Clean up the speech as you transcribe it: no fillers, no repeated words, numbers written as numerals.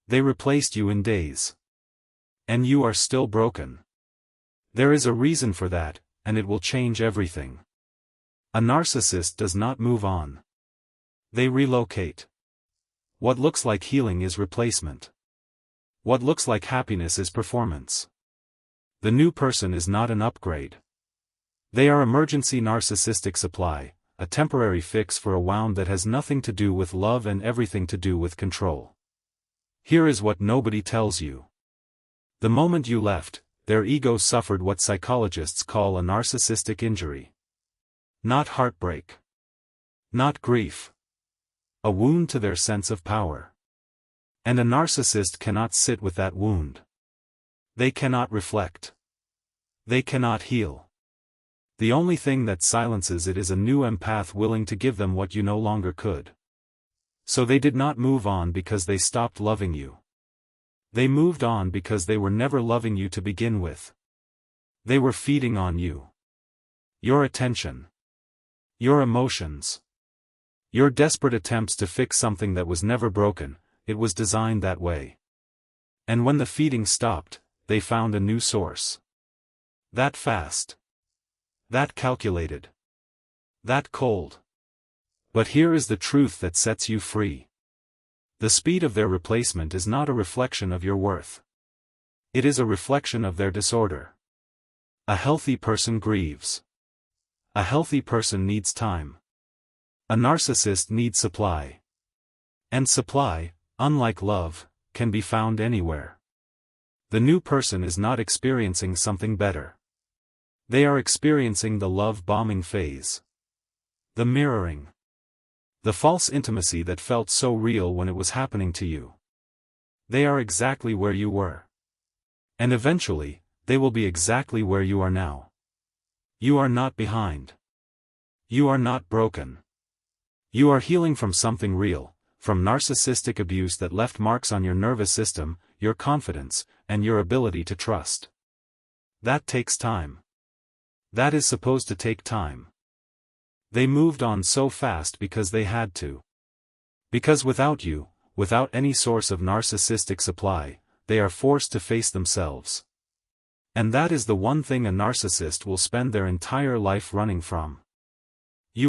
They replaced you in days. And you are still broken. There is a reason for that, and it will change everything. A narcissist does not move on. They relocate. What looks like healing is replacement. What looks like happiness is performance. The new person is not an upgrade. They are emergency narcissistic supply, a temporary fix for a wound that has nothing to do with love and everything to do with control. Here is what nobody tells you. The moment you left, their ego suffered what psychologists call a narcissistic injury. Not heartbreak. Not grief. A wound to their sense of power. And a narcissist cannot sit with that wound. They cannot reflect. They cannot heal. The only thing that silences it is a new empath willing to give them what you no longer could. So they did not move on because they stopped loving you. They moved on because they were never loving you to begin with. They were feeding on you. Your attention. Your emotions. Your desperate attempts to fix something that was never broken, it was designed that way. And when the feeding stopped, they found a new source. That fast. That calculated. That cold. But here is the truth that sets you free. The speed of their replacement is not a reflection of your worth. It is a reflection of their disorder. A healthy person grieves. A healthy person needs time. A narcissist needs supply. And supply, unlike love, can be found anywhere. The new person is not experiencing something better. They are experiencing the love bombing phase. The mirroring. The false intimacy that felt so real when it was happening to you. They are exactly where you were. And eventually, they will be exactly where you are now. You are not behind. You are not broken. You are healing from something real, from narcissistic abuse that left marks on your nervous system, your confidence, and your ability to trust. That takes time. That is supposed to take time. They moved on so fast because they had to. Because without you, without any source of narcissistic supply, they are forced to face themselves. And that is the one thing a narcissist will spend their entire life running from.